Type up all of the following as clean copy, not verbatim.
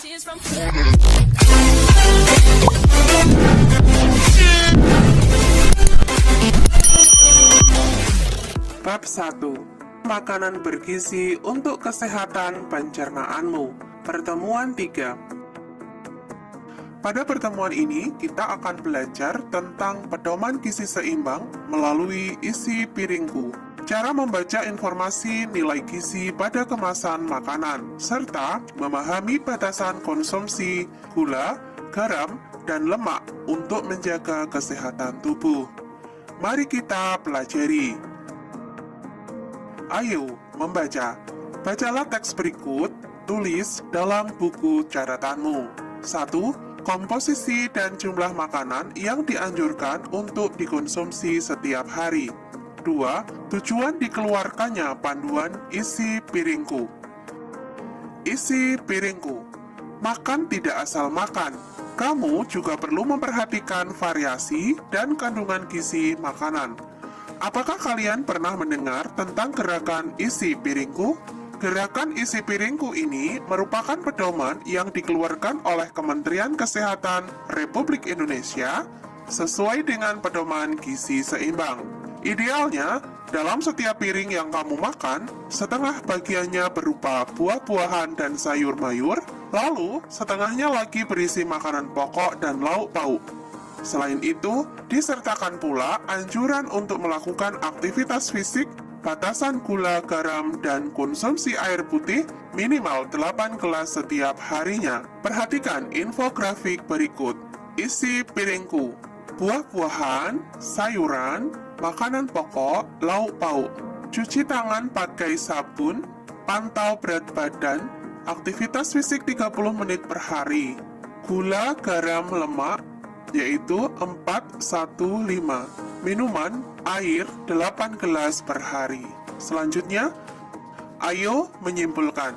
Bab 1. Makanan bergizi untuk kesehatan pencernaanmu. Pertemuan 3. Pada pertemuan ini, kita akan belajar tentang pedoman gizi seimbang melalui isi piringku, cara membaca informasi nilai gizi pada kemasan makanan, serta memahami batasan konsumsi gula, garam, dan lemak untuk menjaga kesehatan tubuh. Mari kita pelajari. Ayo membaca. Bacalah teks berikut, tulis dalam buku catatanmu. 1. Komposisi dan jumlah makanan yang dianjurkan untuk dikonsumsi setiap hari. 2. Tujuan dikeluarkannya panduan isi piringku. Isi piringku. Makan tidak asal makan. Kamu juga perlu memperhatikan variasi dan kandungan gizi makanan. Apakah kalian pernah mendengar tentang gerakan isi piringku? Gerakan isi piringku ini merupakan pedoman yang dikeluarkan oleh Kementerian Kesehatan Republik Indonesia sesuai dengan pedoman gizi seimbang. Idealnya, dalam setiap piring yang kamu makan, setengah bagiannya berupa buah-buahan dan sayur mayur, lalu setengahnya lagi berisi makanan pokok dan lauk pauk. Selain itu, disertakan pula anjuran untuk melakukan aktivitas fisik, batasan gula, garam, dan konsumsi air putih minimal 8 gelas setiap harinya. Perhatikan infografik berikut. Isi piringku. Buah-buahan, sayuran, makanan pokok, lauk pauk. Cuci tangan pakai sabun, pantau berat badan, aktivitas fisik 30 menit per hari. Gula, garam, lemak, yaitu 415. Minuman, air 8 gelas per hari. Selanjutnya, ayo menyimpulkan.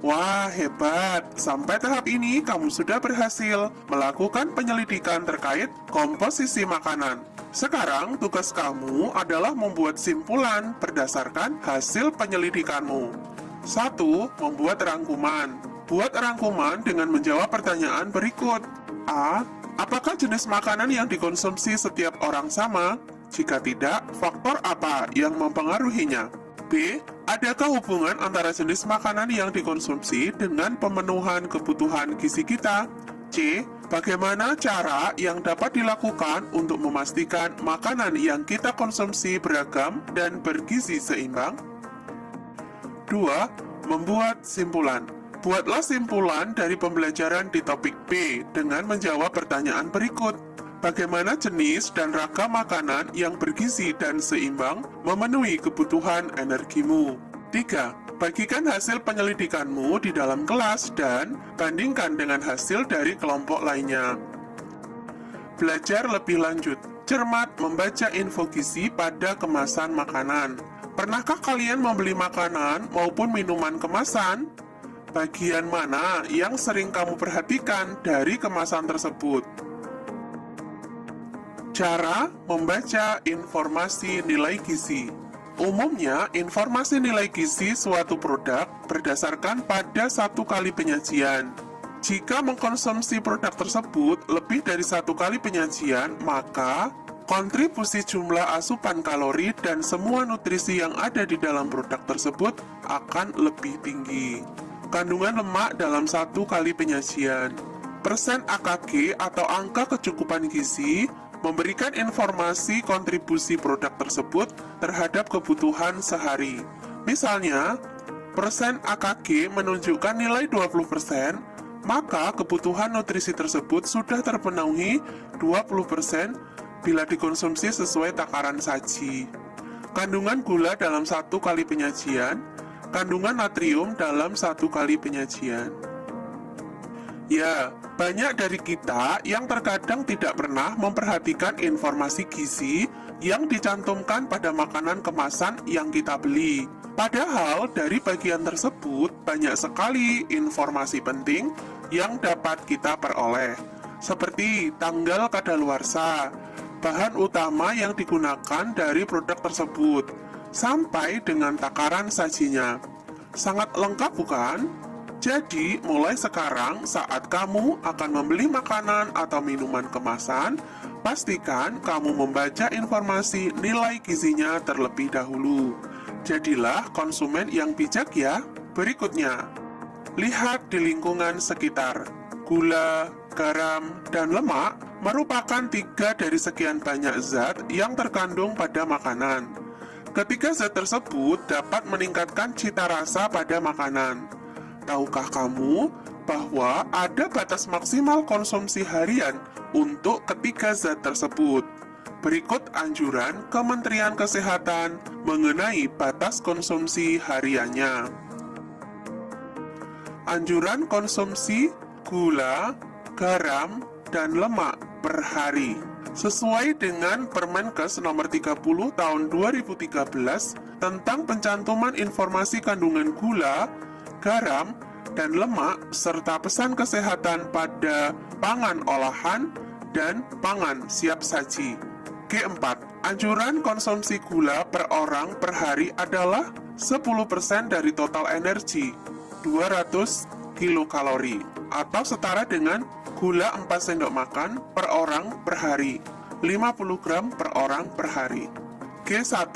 Wah, hebat! Sampai tahap ini kamu sudah berhasil melakukan penyelidikan terkait komposisi makanan. Sekarang tugas kamu adalah membuat simpulan berdasarkan hasil penyelidikanmu. 1. Membuat rangkuman. Buat rangkuman dengan menjawab pertanyaan berikut. A. Apakah jenis makanan yang dikonsumsi setiap orang sama? Jika tidak, faktor apa yang mempengaruhinya? B. Adakah hubungan antara jenis makanan yang dikonsumsi dengan pemenuhan kebutuhan gizi kita? C. Bagaimana cara yang dapat dilakukan untuk memastikan makanan yang kita konsumsi beragam dan bergizi seimbang? 2. Membuat simpulan. Buatlah simpulan dari pembelajaran di topik B dengan menjawab pertanyaan berikut. Bagaimana jenis dan ragam makanan yang bergizi dan seimbang memenuhi kebutuhan energimu? 3. Bagikan hasil penyelidikanmu di dalam kelas dan bandingkan dengan hasil dari kelompok lainnya. Belajar lebih lanjut. Cermat membaca info gizi pada kemasan makanan. Pernahkah kalian membeli makanan maupun minuman kemasan? Bagian mana yang sering kamu perhatikan dari kemasan tersebut? Cara membaca informasi nilai gizi. Umumnya, informasi nilai gizi suatu produk berdasarkan pada 1 kali penyajian. Jika mengkonsumsi produk tersebut lebih dari 1 kali penyajian, maka kontribusi jumlah asupan kalori dan semua nutrisi yang ada di dalam produk tersebut akan lebih tinggi. Kandungan lemak dalam 1 kali penyajian. Persen AKG atau angka kecukupan gizi memberikan informasi kontribusi produk tersebut terhadap kebutuhan sehari. Misalnya, persen AKG menunjukkan nilai 20%, maka kebutuhan nutrisi tersebut sudah terpenuhi 20% bila dikonsumsi sesuai takaran saji. Kandungan gula dalam 1 kali penyajian, kandungan natrium dalam 1 kali penyajian. Ya, banyak dari kita yang terkadang tidak pernah memperhatikan informasi gizi yang dicantumkan pada makanan kemasan yang kita beli. Padahal dari bagian tersebut banyak sekali informasi penting yang dapat kita peroleh, seperti tanggal kadaluarsa, bahan utama yang digunakan dari produk tersebut, sampai dengan takaran sajinya. Sangat lengkap bukan? Jadi, mulai sekarang saat kamu akan membeli makanan atau minuman kemasan, pastikan kamu membaca informasi nilai gizinya terlebih dahulu. Jadilah konsumen yang bijak ya. Berikutnya, lihat di lingkungan sekitar. Gula, garam, dan lemak merupakan 3 dari sekian banyak zat yang terkandung pada makanan. Ketiga zat tersebut dapat meningkatkan cita rasa pada makanan. Tahukah kamu bahwa ada batas maksimal konsumsi harian untuk ketiga zat tersebut? Berikut anjuran Kementerian Kesehatan mengenai batas konsumsi hariannya. Anjuran konsumsi gula, garam, dan lemak per hari. Sesuai dengan Permenkes nomor 30 tahun 2013 tentang pencantuman informasi kandungan gula, garam, dan lemak, serta pesan kesehatan pada pangan olahan dan pangan siap saji. Keempat, anjuran konsumsi gula per orang per hari adalah 10% dari total energi, 200 kilokalori, atau setara dengan gula 4 sendok makan per orang per hari, 50 gram per orang per hari. G1,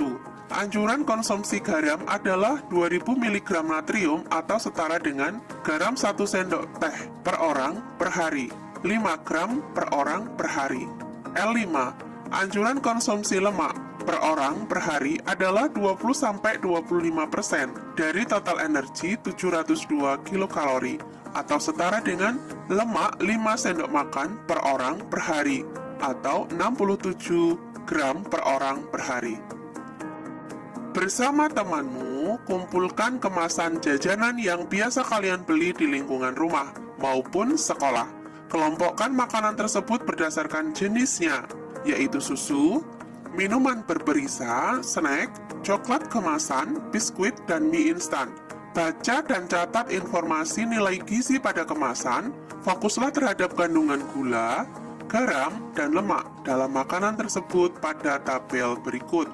anjuran konsumsi garam adalah 2000 mg natrium atau setara dengan garam 1 sendok teh per orang per hari, 5 gram per orang per hari. L5, anjuran konsumsi lemak per orang per hari adalah 20-25% dari total energi 702 kilokalori atau setara dengan lemak 5 sendok makan per orang per hari atau 67 gram per orang per hari. Bersama temanmu, kumpulkan kemasan jajanan yang biasa kalian beli di lingkungan rumah maupun sekolah. Kelompokkan makanan tersebut berdasarkan jenisnya, yaitu susu, minuman berberisa, snack, coklat kemasan, biskuit, dan mie instan. Baca dan catat informasi nilai gizi pada kemasan, fokuslah terhadap kandungan gula, garam, dan lemak dalam makanan tersebut pada tabel berikut.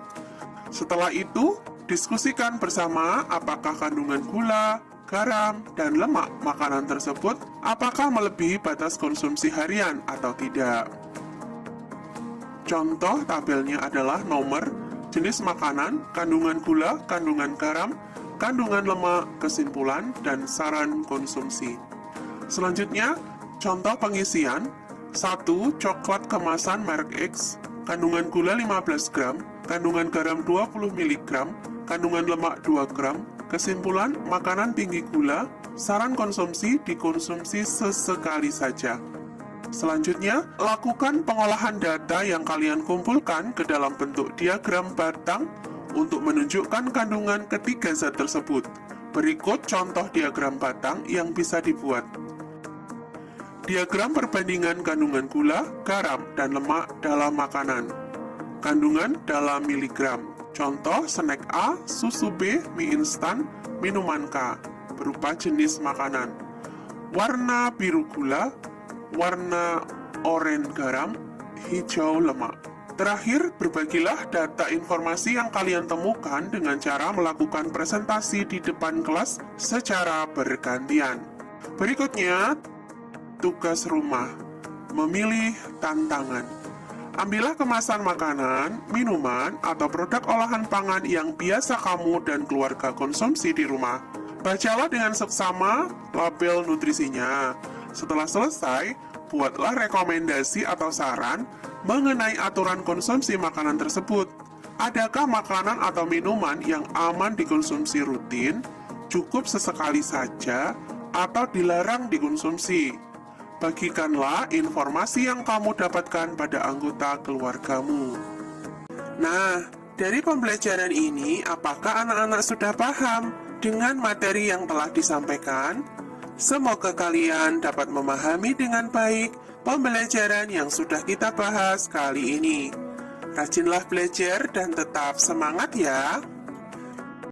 Setelah itu, diskusikan bersama apakah kandungan gula, garam, dan lemak makanan tersebut apakah melebihi batas konsumsi harian atau tidak. Contoh tabelnya adalah nomor, jenis makanan, kandungan gula, kandungan garam, kandungan lemak, kesimpulan, dan saran konsumsi. Selanjutnya, contoh pengisian. 1. Coklat kemasan merek X, kandungan gula 15 gram, kandungan garam 20 mg, kandungan lemak 2 gram. Kesimpulan, makanan tinggi gula, saran konsumsi dikonsumsi sesekali saja. Selanjutnya, lakukan pengolahan data yang kalian kumpulkan ke dalam bentuk diagram batang untuk menunjukkan kandungan ketiga zat tersebut. Berikut contoh diagram batang yang bisa dibuat. Diagram perbandingan kandungan gula, garam, dan lemak dalam makanan. Kandungan dalam miligram. Contoh snack A, susu B, mie instan, minuman K, berupa jenis makanan. Warna biru gula, warna oranye garam, hijau lemak. Terakhir, berbagilah data informasi yang kalian temukan dengan cara melakukan presentasi di depan kelas secara bergantian. Berikutnya, tugas rumah, memilih tantangan. Ambillah kemasan makanan, minuman, atau produk olahan pangan yang biasa kamu dan keluarga konsumsi di rumah. Bacalah dengan seksama label nutrisinya. Setelah selesai, buatlah rekomendasi atau saran mengenai aturan konsumsi makanan tersebut. Adakah makanan atau minuman yang aman dikonsumsi rutin, cukup sesekali saja, atau dilarang dikonsumsi? Bagikanlah informasi yang kamu dapatkan pada anggota keluargamu. Nah, dari pembelajaran ini, apakah anak-anak sudah paham dengan materi yang telah disampaikan? Semoga kalian dapat memahami dengan baik pembelajaran yang sudah kita bahas kali ini. Rajinlah belajar dan tetap semangat ya!